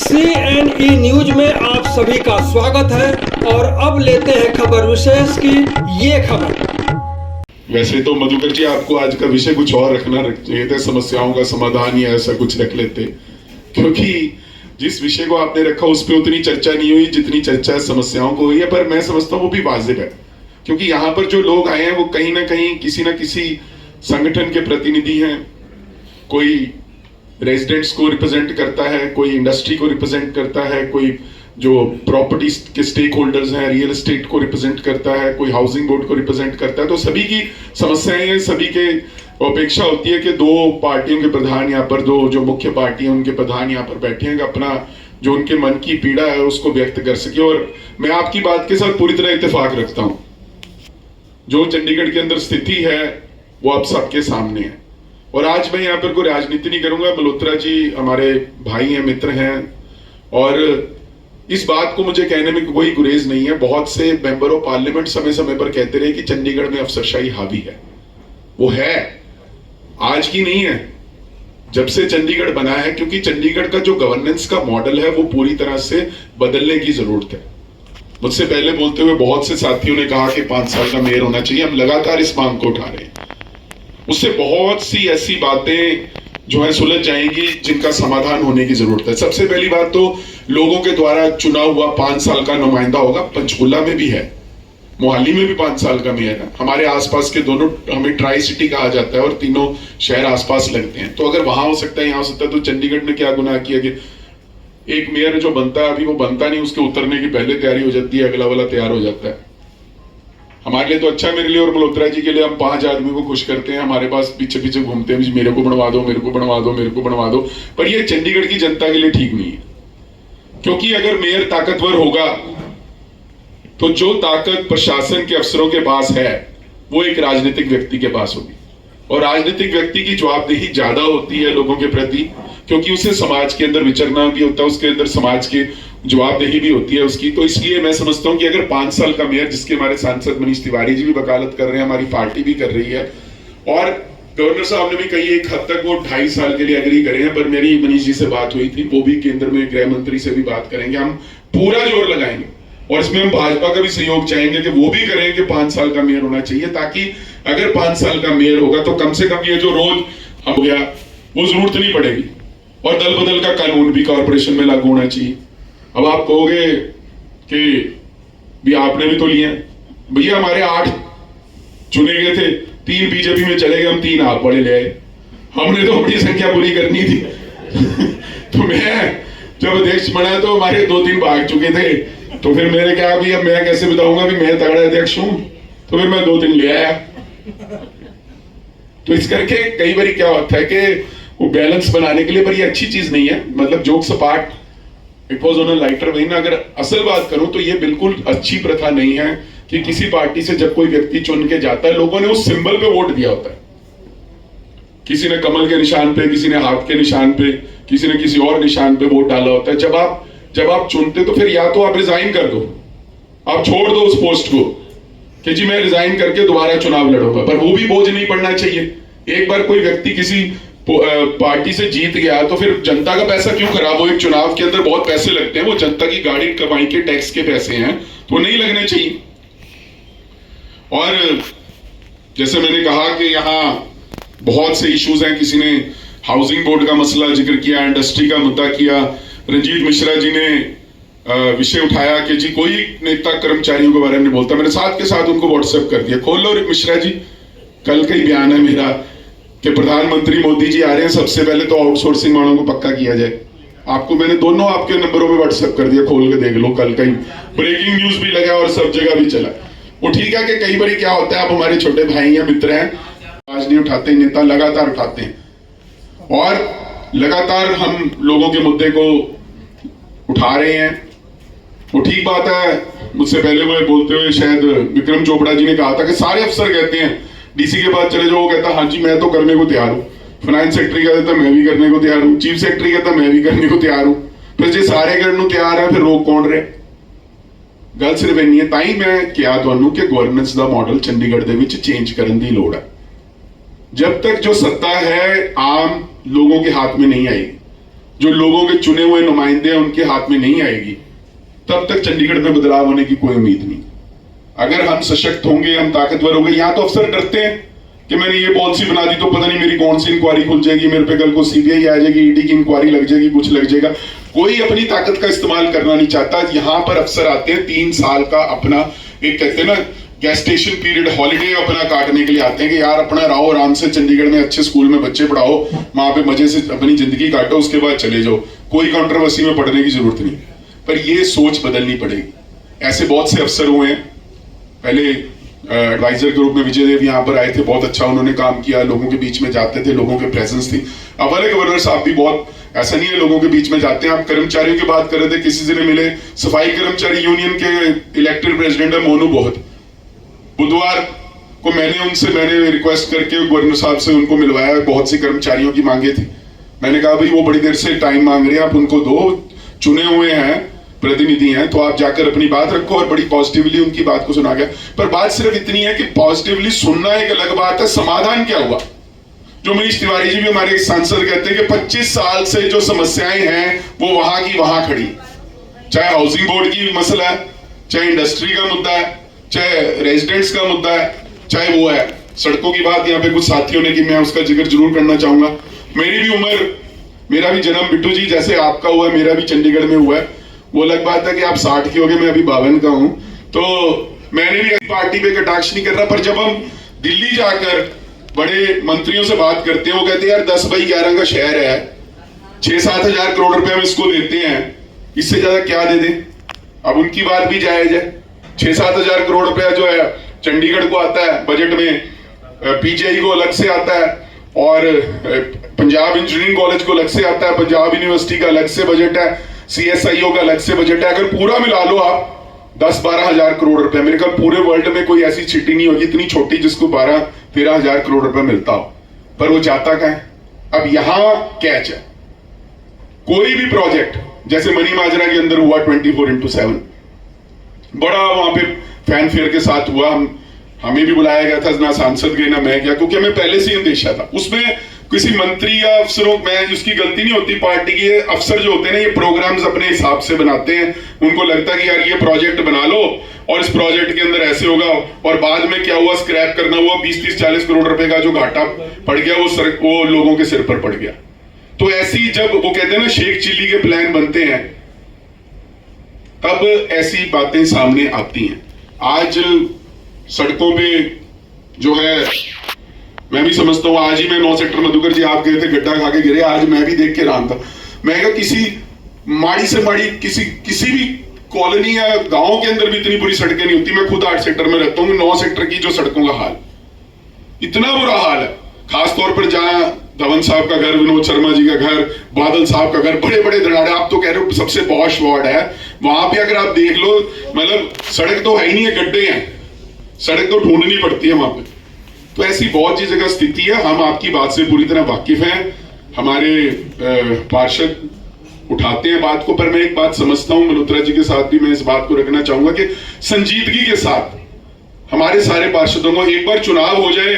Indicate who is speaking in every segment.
Speaker 1: CNE news में आप सभी का स्वागत है और अब लेते हैं खबर विशेष की ये खबर।
Speaker 2: वैसे तो मधुकर जी आपको आज का विषय कुछ और रखना चाहिए था, समस्याओं का समाधान या ऐसा कुछ रख लेते, क्योंकि जिस विषय को आपने रखा उस पर उतनी चर्चा नहीं हुई जितनी चर्चा समस्याओं को हुई है। पर मैं समझता हूँ वो भी वाजिब है, क्योंकि यहाँ पर जो लोग आए हैं वो कहीं ना कहीं किसी ना किसी संगठन के प्रतिनिधि हैं। कोई रेजिडेंट्स को रिप्रेजेंट करता है, कोई इंडस्ट्री को रिप्रेजेंट करता है, कोई जो प्रॉपर्टी के स्टेक होल्डर्स हैं रियल एस्टेट को रिप्रेजेंट करता है, कोई हाउसिंग बोर्ड को रिप्रेजेंट करता है। तो सभी की समस्याएं हैं, सभी के अपेक्षा होती है कि दो पार्टियों के प्रधान यहाँ पर, दो जो मुख्य पार्टी है उनके प्रधान यहाँ पर बैठे हैं, अपना जो उनके मन की पीड़ा है उसको व्यक्त कर सके। और मैं आपकी बात के साथ पूरी तरह इत्तेफाक रखता हूँ। जो चंडीगढ़ के अंदर स्थिति है वो अब सबके सामने है। और आज मैं यहाँ पर कोई राजनीति नहीं करूंगा। मल्होत्रा जी हमारे भाई हैं, मित्र हैं, और इस बात को मुझे कहने में कोई गुरेज नहीं है। बहुत से मेंबर ऑफ पार्लियामेंट समय समय पर कहते रहे कि चंडीगढ़ में अफसरशाही हावी है। वो है, आज की नहीं है, जब से चंडीगढ़ बना है। क्योंकि चंडीगढ़ का जो गवर्नेंस का मॉडल है वो पूरी तरह से बदलने की जरूरत है। मुझसे पहले बोलते हुए बहुत से साथियों ने कहा कि 5 साल का मेयर होना चाहिए। हम लगातार इस मांग को उठा रहे हैं। उससे बहुत सी ऐसी बातें जो है सुलझ जाएंगी जिनका समाधान होने की जरूरत है। सबसे पहली बात तो लोगों के द्वारा चुना हुआ 5 साल का नुमाइंदा होगा। पंचकुला में भी है, मोहाली में भी 5 साल का मेयर है। हमारे आसपास के दोनों, हमें ट्राई सिटी कहा जाता है और तीनों शहर आसपास लगते हैं। तो अगर वहां हो सकता है, यहाँ हो सकता है, तो चंडीगढ़ में क्या गुनाह किया कि एक मेयर जो बनता है अभी वो बनता नहीं, उसके उतरने की पहले तैयारी हो जाती है, अगला वाला तैयार हो जाता है। हमारे लिए तो अच्छा, मेरे लिए और मल्होत्रा जी के लिए हम 5 आदमी को खुश करते हैं, हमारे पास पीछे पीछे घूमते हैं, मेरे को बनवा दो, मेरे को बनवा दो, मेरे को बनवा दो। पर ये चंडीगढ़ की जनता के लिए ठीक नहीं है। क्योंकि अगर मेयर ताकतवर होगा तो जो ताकत प्रशासन के अफसरों के पास है वो एक राजनीतिक व्यक्ति के पास होगी। और राजनीतिक व्यक्ति की जवाबदेही ज्यादा होती है लोगों के प्रति, क्योंकि उसे समाज के अंदर विचरना भी होता है, उसके अंदर समाज की जवाबदेही भी होती है उसकी। तो इसलिए मैं समझता हूं कि अगर 5 साल का मेयर, जिसके हमारे सांसद मनीष तिवारी जी भी वकालत कर रहे हैं, हमारी पार्टी भी कर रही है, और गवर्नर साहब ने भी कही एक हद तक वो 2.5 साल के लिए एग्री करे हैं। पर मेरी मनीष जी से बात हुई थी, वो भी केंद्र में गृह मंत्री से भी बात करेंगे। हम पूरा जोर लगाएंगे और इसमें हम भाजपा का भी सहयोग चाहेंगे कि वो भी करें कि 5 साल का मेयर होना चाहिए, ताकि अगर 5 साल का मेयर होगा तो कम से कम ये जो रोज हम हो गया वो जरूरत नहीं पड़ेगी। और दल बदल का कानून भी कॉर्पोरेशन में लागू होना चाहिए। अब आप कहोगे कि भी आपने भी तो लिया, भैया हमारे 8 चुने गए थे, 3 बीजेपी में चले गए, हम 3 आप वाले ले आए। हमने तो अपनी संख्या पूरी करनी थी। तो मैं जब अध्यक्ष बना तो हमारे 2-3 भाग चुके थे। तो फिर मैंने कहा भी अब मैं कैसे बताऊंगा भी मैं तगड़ा अध्यक्ष हूं, तो फिर मैं 2-3 ले आया। तो इस करके कई बार क्या होता है कि वो बैलेंस बनाने के लिए, पर ये अच्छी चीज नहीं है। मतलब jokes apart, it was on a lighter when. अगर असल बात करूं तो ये बिल्कुल अच्छी प्रथा नहीं है कि किसी पार्टी से जब कोई व्यक्ति चुन के जाता है, लोगों ने उस सिंबल पे वोट दिया होता है। किसी ने कमल के निशान पे, किसी ने हाथ के निशान पे, किसी ने किसी और निशान पे वोट डाला होता है। जब आप चुनते तो फिर या तो आप रिजाइन कर दो, आप छोड़ दो उस पोस्ट को कि जी मैं रिजाइन करके दोबारा चुनाव लड़ूंगा। पर वो भी बोझ नहीं पड़ना चाहिए। एक बार कोई व्यक्ति किसी पार्टी से जीत गया तो फिर जनता का पैसा क्यों खराब हो। एक चुनाव के अंदर बहुत पैसे लगते हैं, वो जनता की गाड़ी कमाई के टैक्स के पैसे हैं, तो नहीं लगने चाहिए। और जैसे मैंने कहा कि यहाँ बहुत से इश्यूज हैं। किसी ने हाउसिंग बोर्ड का मसला जिक्र किया, इंडस्ट्री का मुद्दा किया। रंजीत मिश्रा जी ने विषय उठाया कि जी कोई नेता कर्मचारियों के बारे में नहीं बोलता। मैंने साथ के साथ उनको व्हाट्सएप कर दिया, खोल लो मिश्रा जी, कल का ही बयान है मेरा कि प्रधानमंत्री मोदी जी आ रहे हैं, सबसे पहले तो आउटसोर्सिंग मांगों को पक्का किया जाए। आपको मैंने दोनों आपके नंबरों में व्हाट्सएप कर दिया, खोल के देख लो। कल का ही ब्रेकिंग न्यूज भी लगा और सब जगह भी चला। वो ठीक है कि कई बार क्या होता है, आप हमारे छोटे भाई या मित्र हैं, आज नहीं उठाते, नेता लगातार उठाते हैं और लगातार हम लोगों के मुद्दे को उठा रहे हैं। वो ठीक बात है। मुझसे पहले वो बोलते हुए शायद विक्रम चोपड़ा जी ने कहा था कि सारे अफसर कहते हैं डीसी के पास चले जाओ, वो कहता हाँ जी मैं तो करने को तैयार हूँ। फाइनेंस सेक्रेटरी कहता मैं भी करने को तैयार हूँ, चीफ सेक्रेटरी कहता मैं भी करने को तैयार हूँ। फिर जो सारे करने को तैयार है फिर रोक कौन रहे। गल सिर्फ इन्नी है। ताई मैं क्या तुहानू कि गवर्नेंस का model Chandigarh they which change करने की लोड़ है। जब तक जो सत्ता है आम लोगों के हाथ में नहीं आई, जो लोगों के चुने हुए नुमाइंदे हैं उनके हाथ में नहीं आएगी, तब तक चंडीगढ़ में बदलाव होने की कोई उम्मीद नहीं। अगर हम सशक्त होंगे, हम ताकतवर होंगे, यहां तो अफसर डरते हैं कि मैंने ये पॉलिसी बना दी तो पता नहीं मेरी कौन सी इंक्वायरी खुल जाएगी, मेरे पे कल को सीबीआई आ जाएगी, ईडी की इंक्वायरी लग जाएगी, कुछ लग जाएगा। कोई अपनी ताकत का इस्तेमाल करना नहीं चाहता। यहां पर अफसर आते हैं 3 साल का अपना, एक कहते हैं ना गेस्टेशन पीरियड, हॉलीडे अपना काटने के लिए आते हैं कि यार अपना रहो आराम से, चंडीगढ़ में अच्छे स्कूल में बच्चे पढ़ाओ, वहां पे मजे से अपनी जिंदगी काटो, उसके बाद चले जाओ, कोई कंट्रोवर्सी में पढ़ने की जरूरत नहीं। पर ये सोच बदलनी पड़ेगी। ऐसे बहुत से अफसर हुए हैं, पहले एडवाइजर ग्रुप में विजय देव यहाँ पर आए थे, बहुत अच्छा उन्होंने काम किया, लोगों के बीच में जाते थे, लोगों के प्रेजेंस थी। अब वाले गवर्नर साहब भी बहुत, ऐसा नहीं है लोगों के बीच में जाते हैं। आप कर्मचारियों की बात कर रहे थे, किसी से ने मिले, सफाई कर्मचारी यूनियन के इलेक्टेड प्रेसिडेंट है मोनू बहुत, बुधवार को मैंने रिक्वेस्ट करके गवर्नर साहब से उनको मिलवाया, बहुत सी कर्मचारियों की मांगे थी। मैंने कहा भाई वो बड़ी देर से टाइम मांग रहे हैं, आप उनको दो, चुने हुए हैं, प्रतिनिधि हैं, तो आप जाकर अपनी बात रखो। और बड़ी पॉजिटिवली उनकी बात को सुना गया। पर बात सिर्फ इतनी है कि पॉजिटिवली सुनना एक अलग बात है, समाधान क्या हुआ। जो मनीष तिवारी जी भी हमारे एक सांसद कहते हैं कि 25 साल से जो समस्याएं हैं वो वहां की वहां खड़ी, चाहे हाउसिंग बोर्ड की मसला है, चाहे इंडस्ट्री का मुद्दा है, चाहे रेजिडेंट्स का मुद्दा है, चाहे वो है सड़कों की बात। यहाँ पे कुछ साथियों ने की, मैं उसका जिक्र जरूर करना चाहूंगा। मेरी भी उम्र, मेरा भी जन्म बिट्टू जी जैसे आपका हुआ, मेरा भी चंडीगढ़ में हुआ है। वो अलग बात है कि आप 60 के हो गए, मैं अभी 52 का हूं, तो मैंने भी पार्टी पे कटाक्ष नहीं कर रहा। पर जब हम दिल्ली जाकर बड़े मंत्रियों से बात करते हैं, वो कहते हैं यार 10/11 का शहर है, 6-7 हजार करोड़ रुपए हम इसको देते हैं, इससे ज्यादा क्या दे दें। अब उनकी बात भी जायज है। 6-7 हजार करोड़ रुपया जो है चंडीगढ़ को आता है बजट में, पीजीआई को अलग से आता है, और पंजाब इंजीनियरिंग कॉलेज को अलग से आता है, पंजाब यूनिवर्सिटी का अलग से बजट है, सीएसआईओ का अलग से बजट है। अगर पूरा मिला लो आप 10-12 हजार करोड़ रुपए, मेरे ख्याल पूरे वर्ल्ड में कोई ऐसी सिटी नहीं होगी इतनी छोटी जिसको 12-13 हजार करोड़ रुपए मिलता हो, पर वो जाता कहां है। अब यहां कैच है, कोई भी प्रोजेक्ट जैसे मनी माजरा के अंदर हुआ 24/7, बड़ा वहां पे फैन फेयर के साथ हुआ, हमें भी बुलाया गया था, ना सांसद गए ना मैं गया, क्योंकि हमें पहले से ही अंदेशा था। उसमें किसी मंत्री या अफसरों में उसकी गलती नहीं होती, पार्टी की अफसर जो होते हैं ना, ये प्रोग्राम्स अपने हिसाब से बनाते हैं। उनको लगता है कि यार ये प्रोजेक्ट बना लो और इस प्रोजेक्ट के अंदर ऐसे होगा, और बाद में क्या हुआ, स्क्रैप करना हुआ, 20-30-40 करोड़ रुपए का जो घाटा पड़ गया वो लोगों के सिर पर पड़ गया। तो ऐसी जब वो कहते हैं ना शेख चिल्ली के प्लान बनते हैं, तब ऐसी बातें सामने आती हैं। आज सड़कों पे जो है, मैं भी समझता हूं, आज ही मैं 9 सेक्टर मधुकर जी आप गए थे, गड्ढा खा के गिरे, आज मैं भी देख के रहा था। मैं कहा किसी माड़ी से माड़ी किसी भी कॉलोनी या गांव के अंदर भी इतनी बुरी सड़कें नहीं होती। मैं खुद 8 सेक्टर में रहता हूं, 9 सेक्टर की जो सड़कों का हाल, इतना बुरा हाल है। खासतौर पर जहां धवन साहब का घर, विनोद शर्मा जी का घर, बादल साहब का घर, बड़े बड़े धड़ाड़े, आप तो कह रहे हो सबसे पॉश वार्ड है, वहां पे अगर आप देख लो, मतलब सड़क तो है ही नहीं है, गड्ढे हैं, सड़क तो ढूंढनी पड़ती है वहां पे। तो ऐसी बहुत सी जगह स्थिति है। हम आपकी बात से पूरी तरह वाकिफ हैं, हमारे पार्षद उठाते हैं बात को, पर मैं एक बात समझता हूं, मल्होत्रा जी के साथ भी मैं इस बात को रखना चाहूंगा कि संजीदगी के साथ हमारे सारे पार्षदों को एक बार चुनाव हो जाए,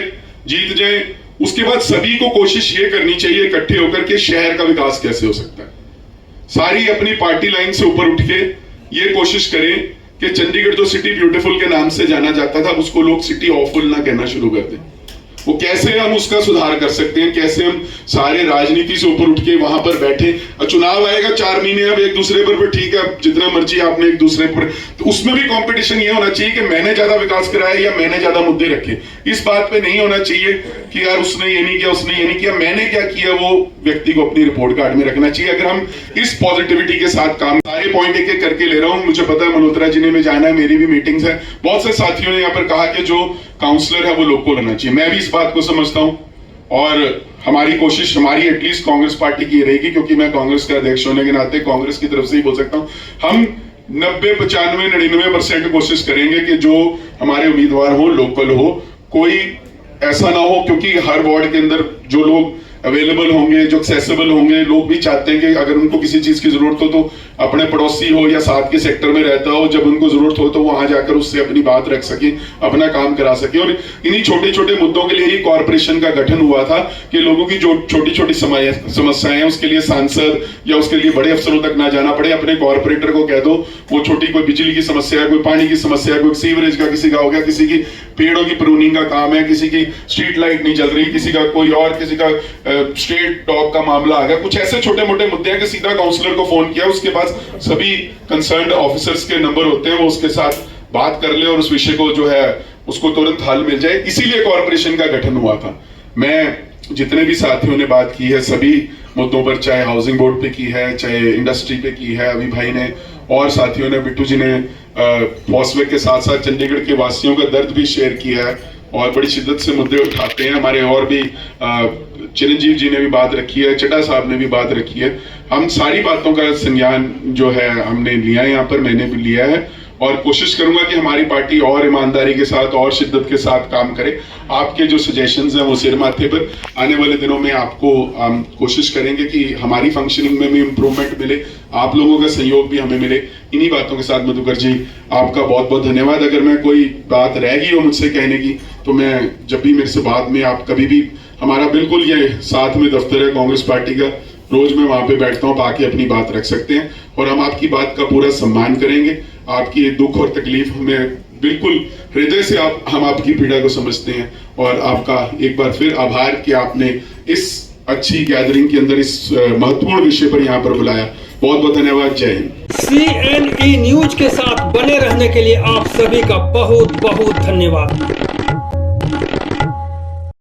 Speaker 2: जीत जाए, उसके बाद सभी को कोशिश ये करनी चाहिए इकट्ठे होकर के शहर का विकास कैसे हो सकता है। सारी अपनी पार्टी लाइन से ऊपर उठ के ये कोशिश करें कि चंडीगढ़ जो सिटी ब्यूटीफुल के नाम से जाना जाता था, उसको लोग सिटी ऑफुल ना कहना शुरू कर दें। वो कैसे हम उसका सुधार कर सकते हैं, कैसे हम सारे राजनीति से ऊपर उठ के वहां पर बैठे। चुनाव आएगा 4 महीने, अब एक दूसरे पर ठीक है, जितना मर्जी आपने एक दूसरे पर, तो उसमें भी कंपटीशन ये होना चाहिए कि मैंने ज्यादा विकास कराया या मैंने ज्यादा मुद्दे रखे। इस बात पे नहीं होना चाहिए कि यार उसने ये नहीं किया, उसने ये नहीं किया, मैंने क्या किया, वो व्यक्ति को अपनी रिपोर्ट कार्ड में रखना चाहिए। अगर हम इस पॉजिटिविटी के साथ काम, सारे पॉइंट एक एक करके ले रहा हूं, मुझे पता है मल्होत्रा जी ने भी जाना है, मेरी भी मीटिंग्स है, बहुत से साथियों ने यहाँ पर कहा कि जो काउंसलर है वो लोकल होना चाहिए। मैं भी इस बात को समझता हूं, और हमारी कोशिश, हमारी एटलीस्ट कांग्रेस पार्टी की रहेगी, क्योंकि मैं कांग्रेस का अध्यक्ष होने के नाते कांग्रेस की तरफ से ही बोल सकता हूं, हम 90-95-99% कोशिश करेंगे कि जो हमारे उम्मीदवार हो लोकल हो, कोई ऐसा ना हो, क्योंकि हर वार्ड के अंदर जो लोग अवेलेबल होंगे, जो एक्सेसिबल होंगे, लोग भी चाहते हैं कि अगर उनको किसी चीज की जरूरत हो तो अपने पड़ोसी हो या साथ के सेक्टर में रहता हो, जब उनको जरूरत हो तो वहां जाकर उससे अपनी बात रख सके, अपना काम करा सके। और इन्हीं छोटे छोटे मुद्दों के लिए ही कॉर्पोरेशन का गठन हुआ था कि लोगों की जो छोटी छोटी समस्याएं हैं उसके लिए सांसद या उसके लिए बड़े अफसरों तक ना जाना पड़े, अपने कॉर्पोरेटर को कह दो, वो छोटी कोई बिजली की समस्या है, कोई पानी की समस्या है, कोई सीवरेज का किसी का हो गया, किसी की पेड़ों की प्रूनिंग का काम है, किसी की स्ट्रीट लाइट नहीं चल रही, किसी का कोई और, किसी का स्ट्रेट डॉग का मामला आ गया, कुछ ऐसे छोटे मोटे मुद्दे हैं कि सीधा काउंसलर को फोन किया, उसके पास सभी कंसर्न्ड ऑफिसर्स के नंबर होते हैं, वो उसके साथ बात कर ले और उस विषय को जो है उसको तुरंत हल मिल जाए। इसीलिए कॉर्पोरेशन का गठन हुआ था। मैं जितने भी साथियों ने बात की है सभी मुद्दों पर, चाहे हाउसिंग बोर्ड पे की है, चाहे इंडस्ट्री पे की है, अभी भाई ने और साथियों ने, बिट्टू जी ने फॉस्वेक के साथ साथ चंडीगढ़ के वासियों का दर्द भी शेयर किया है और बड़ी शिद्दत से मुद्दे उठाते हैं। हमारे और भी चिरंजीव जी ने भी बात रखी है, चड्ढा साहब ने भी बात रखी है। हम सारी बातों का संज्ञान जो है हमने लिया है, यहाँ पर मैंने भी लिया है और कोशिश करूंगा कि हमारी पार्टी और ईमानदारी के साथ और शिद्दत के साथ काम करे। आपके जो सजेशंस हैं वो सिर माथे पर, आने वाले दिनों में आपको हम कोशिश करेंगे कि हमारी फंक्शनिंग में भी इम्प्रूवमेंट मिले, आप लोगों का सहयोग भी हमें मिले। इन्हीं बातों के साथ मधुकर जी आपका बहुत बहुत धन्यवाद। अगर मैं कोई बात रह गई हो मुझसे कहने की तो मैं जब भी मेरे से बाद में आप कभी भी, हमारा बिल्कुल ये साथ में दफ्तर है कांग्रेस पार्टी का, रोज मैं वहां पे बैठता हूँ, आके अपनी बात रख सकते हैं और हम आपकी बात का पूरा सम्मान करेंगे। आपकी दुख और तकलीफ हमें बिल्कुल हृदय से हम आपकी पीड़ा को समझते हैं और आपका एक बार फिर आभार कि आपने इस अच्छी गैदरिंग के अंदर इस महत्वपूर्ण विषय पर यहाँ पर बुलाया। बहुत बहुत धन्यवाद। जय हिंद।
Speaker 1: CNE न्यूज के साथ बने रहने के लिए आप सभी का बहुत बहुत धन्यवाद।